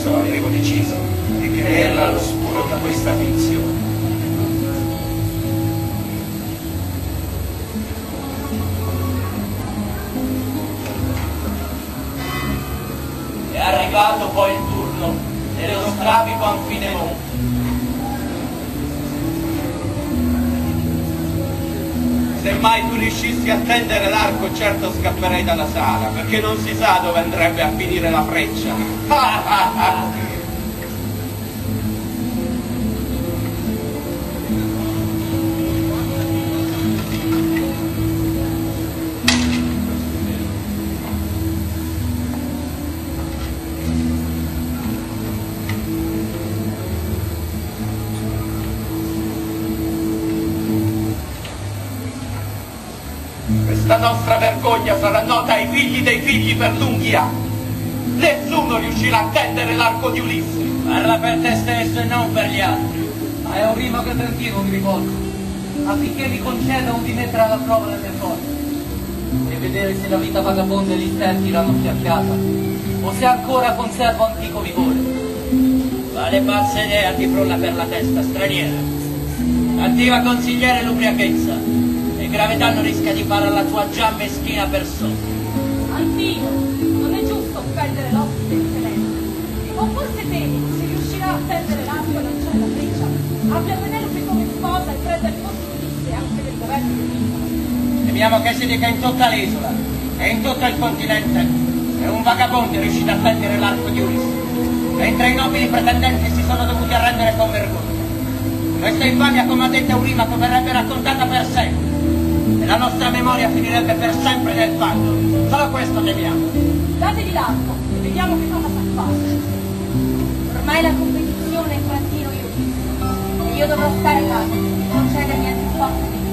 adesso avevo deciso di tenerla all'oscuro di questa finzione. È arrivato poi il turno dello strabico Anfidemone. Se mai tu riuscissi a tendere l'arco, certo scapperei dalla sala, perché non si sa dove andrebbe a finire la freccia. Questa nostra vergogna sarà nota ai figli dei figli per lunghi anni. Nessuno riuscirà a tendere l'arco di Ulisse. Parla per te stesso e non per gli altri. Ma è un rimo che perfino mi rivolgo, affinché mi concedano di mettere alla prova le mie forze e vedere se la vita vagabonda e gli stenti l'hanno fiaccata, o se ancora conservo antico vigore. Quale pazza idea ti frulla per la testa, straniera? Attiva consigliere l'ubriachezza. E grave danno rischia di fare alla tua già meschina persona. Anfino, non è giusto offendere l'ospite eccellente. O forse temi, se riuscirà a tendere l'arco e lanciare la freccia, abbia Penelope come sposa e prenda il posto di Ulisse anche del governo dell'isola. Temiamo che si dica in tutta l'isola e in tutto il continente che un vagabondo è riuscito a tendere l'arco di Ulisse, mentre i nobili pretendenti si sono dovuti arrendere con vergogna. Questa infamia, come ha detto Eurimaco, verrebbe raccontata per sempre. E la nostra memoria finirebbe per sempre nel fango. Solo questo temiamo. Datevi l'arco e vediamo che cosa sa fare. Ormai la competizione è fra Tino e io. E io dovrò stare calmo e non cedermi a più forte di me.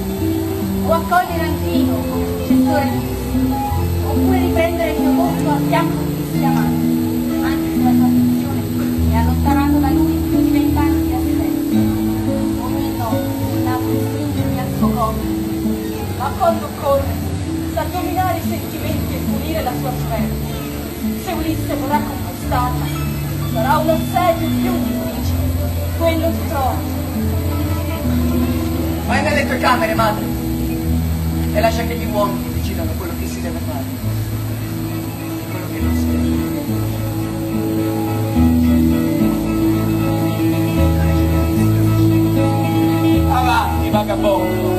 O accogliere Anfino come successore di Ulisse, oppure riprendere il mio posto a fianco di questi amanti, anche se la sua affezione mi ha allontanato da lui più di 20 anni di assenza. Ogni notte Napoli stringermi al suo collo. Ma quando occorre, sa dominare i sentimenti e punire la sua sfera. Se Ulisse vorrà conquistarla, sarà un assedio più difficile, quello di Troia. Vai nelle tue camere, madre, e lascia che gli uomini decidano quello che si deve fare e quello che non si deve. Avanti, vagabondo.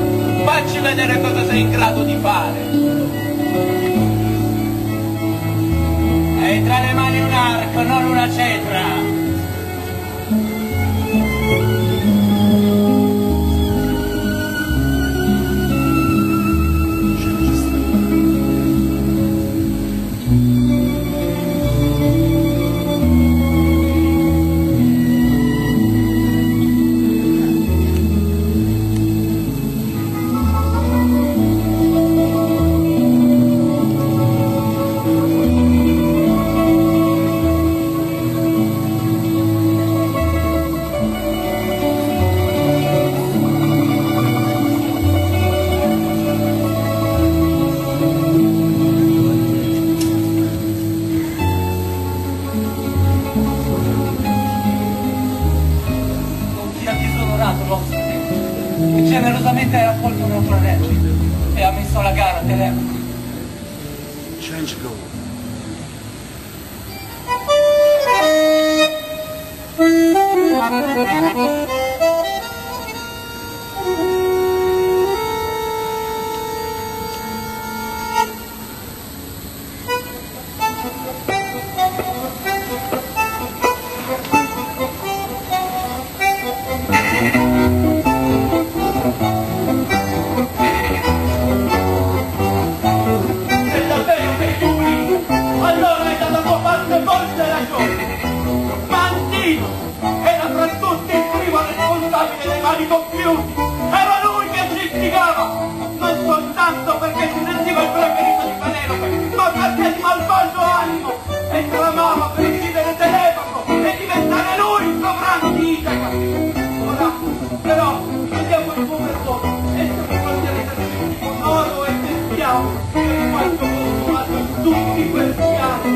Facci vedere cosa sei in grado di fare. Hai tra le mani un arco, non una cetra. E generosamente hai raccolto un altro anello e ha messo alla gara Telemaco. Change gold. Era lui che ci istigava, non soltanto perché si sentiva il preferito di Penelope, ma perché di malvagio animo e tramava per uccidere Telemaco e diventare lui il sovrano di Itaca. Ora, però, vediamo il suo perdono e se mi porterete con oro e bestiamo per quanto posso fatto tutti questi anni.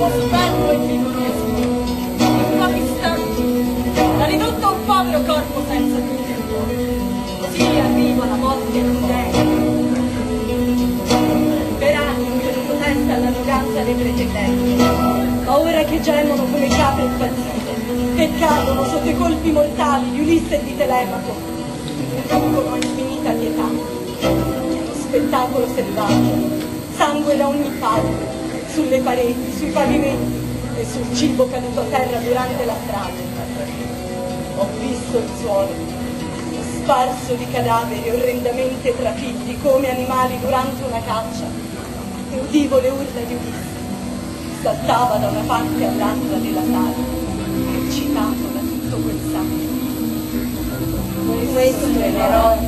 uomo superbo e figurioso. In pochi istanti l'ha ridotto a un povero corpo senza tutti e due. Così arriva la morte crudele. Per anni non tenuto testa all'arroganza dei pretendenti, ma ora che gemono come capre impazzite, che cadono sotto i colpi mortali di Ulisse e di Telemaco, inducono a infinita pietà. Uno spettacolo selvaggio, sangue da ogni parte, sulle pareti, sui pavimenti e sul cibo caduto a terra durante la strage. Ho visto il suolo, sparso di cadaveri orrendamente trafitti come animali durante una caccia, e udivo le urla di Ulisse, che saltava da una parte all'altra della sala, eccitato da tutto quel sangue. Questo è l'eroe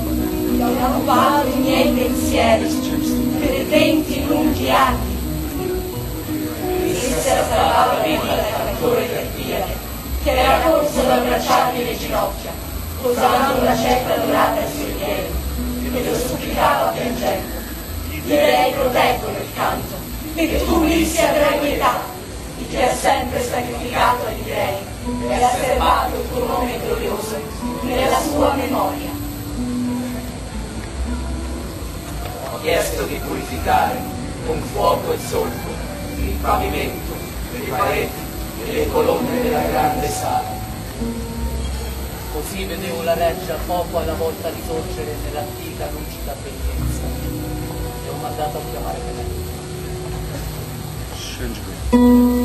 che ha occupato i miei pensieri per 20 lunghi anni. Ulisse ha salvato la vita del fattore Carpiade, che era corso ad abbracciargli le ginocchia, posando una ceppa dorata ai suoi piedi, e lo supplicava piangendo. Gli dei proteggono il canto, e tu, Ulisse, avrai pietà di chi ha sempre sacrificato agli dei e ha serbato il tuo nome glorioso nella sua memoria. Ho chiesto di purificare con fuoco e solco il pavimento, le pareti e le colonne della grande sala. Così vedevo la reggia poco alla volta risorgere nell'antica lucida bellezza. E ho mandato a chiamare Penelope. Change go.